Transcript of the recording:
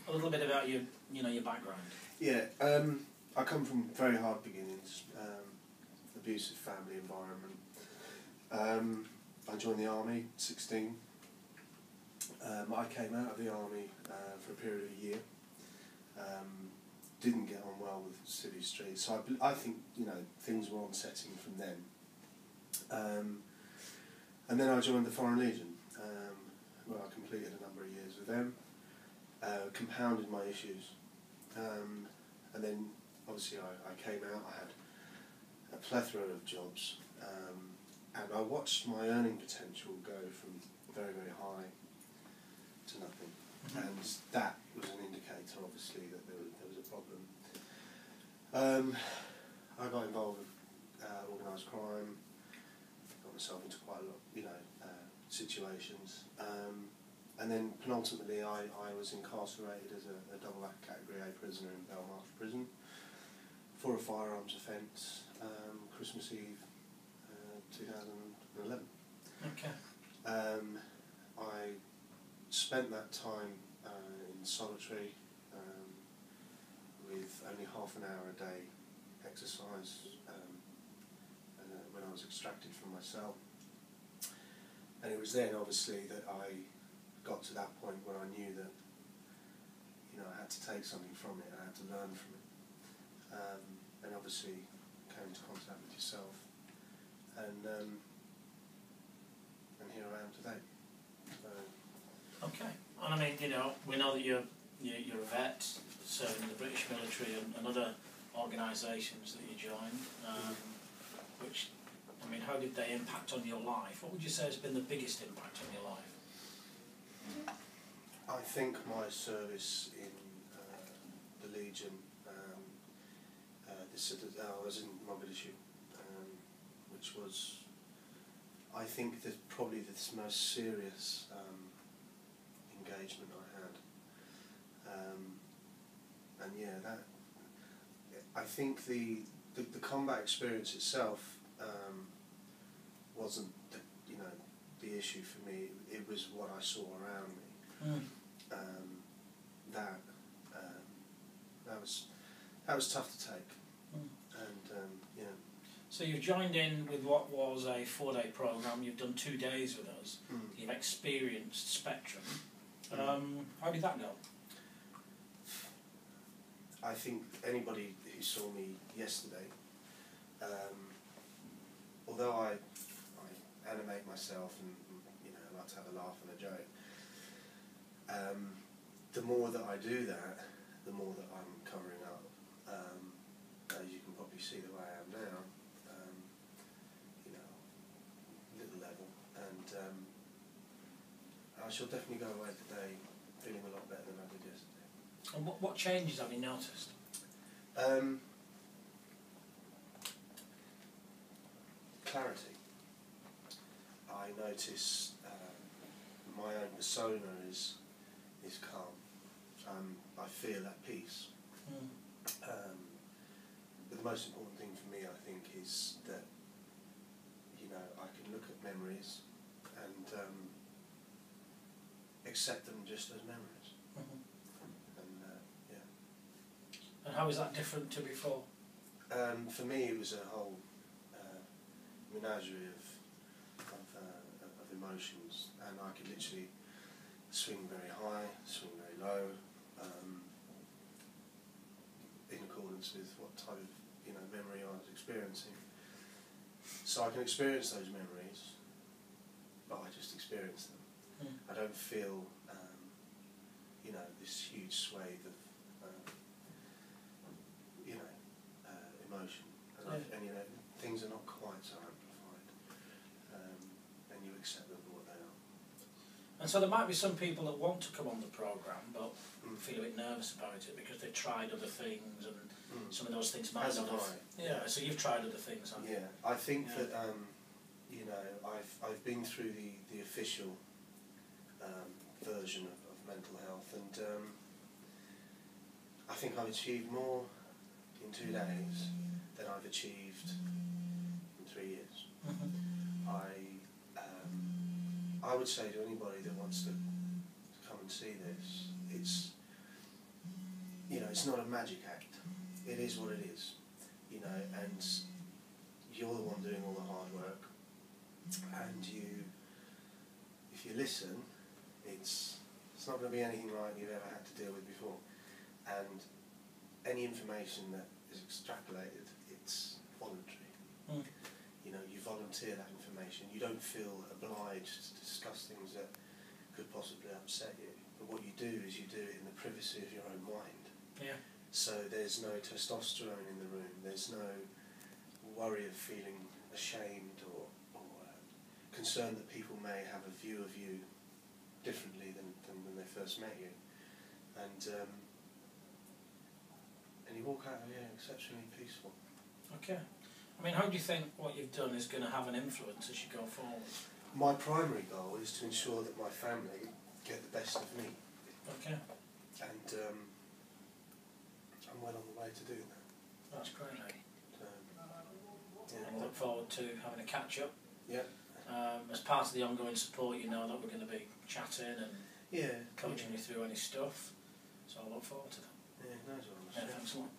a little bit about your, your background. Yeah, I come from very hard beginnings, abusive family environment. I joined the army at 16. I came out of the army for a period of a year. Didn't get on well with Civvy Street, so I think things were unsettling from then. And then I joined the Foreign Legion, where I completed a number of years with them. Compounded my issues, and then obviously I came out. I had a plethora of jobs, and I watched my earning potential go from very, very high to nothing. And that was an indicator, obviously, that there was a problem. I got involved with organised crime, got myself into quite a lot, situations. And then penultimately I was incarcerated as a double category A prisoner in Belmarsh Prison for a firearms offence, Christmas Eve 2011. Okay. I spent that time in solitary with only half an hour a day exercise when I was extracted from my cell. And it was then obviously that I got to that point where I knew that I had to take something from it, I had to learn from it, and obviously came into contact with yourself, and here I am today. Okay, and I mean, we know that you're a vet, serving in the British military and other organisations that you joined, which, I mean, how did they impact on your life? What would you say has been the biggest impact on your life? I think my service in the Legion, I was in Mogadishu, which was, I think, probably the most serious engagement I had. And yeah, I think the combat experience itself wasn't the issue for me. It was what I saw around me. That was tough to take. And So you've joined in with what was a 4-day programme. You've done 2 days with us. You've experienced Spectrum. How did that go? I think anybody who saw me yesterday, although I animate myself and like to have a laugh and a joke, the more that I do that, the more that I'm covering up. As you can probably see the way I am now, little level, and I shall definitely go away today feeling a lot better than I did yesterday. And what changes have you noticed? Clarity. I notice my own persona is calm. I feel at peace. But the most important thing for me, I think, is that I can look at memories and accept them just as memories. And yeah. And how is that different to before? For me, it was a whole menagerie of emotions, and I could literally swing very high, swing very low, in accordance with what type of memory I was experiencing. So I can experience those memories, but I just experience them. I don't feel this huge swathe of emotion, and things are not quite so amplified, and you accept them for what they are. And so there might be some people that want to come on the programme but feel a bit nervous about it because they've tried other things, and some of those things might not have. Yeah, so you've tried other things, haven't you? Yeah, I think that I've been through the official version of mental health, and I think I've achieved more in 2 days than I've achieved in 3 years. I would say to anybody that wants to come and see this, it's not a magic act. It is what it is, you know, and you're the one doing all the hard work, and if you listen, it's not going to be anything like you've ever had to deal with before, and any information that is extrapolated, it's voluntary. You know, you volunteer that information. You don't feel obliged to discuss things that could possibly upset you. But what you do is you do it in the privacy of your own mind. Yeah. So there's no testosterone in the room. There's no worry of feeling ashamed or concerned that people may have a view of you differently than when they first met you. And you walk out of here exceptionally peaceful. Okay. I mean, how do you think what you've done is going to have an influence as you go forward? My primary goal is to ensure that my family get the best of me. Okay. And I'm well on the way to doing that. That's great. Yeah. And I look forward to having a catch up. Yeah. As part of the ongoing support, you know that we're going to be chatting and Yeah. coaching you through any stuff. So I look forward to that. Yeah, nice one. Yeah, thanks a lot.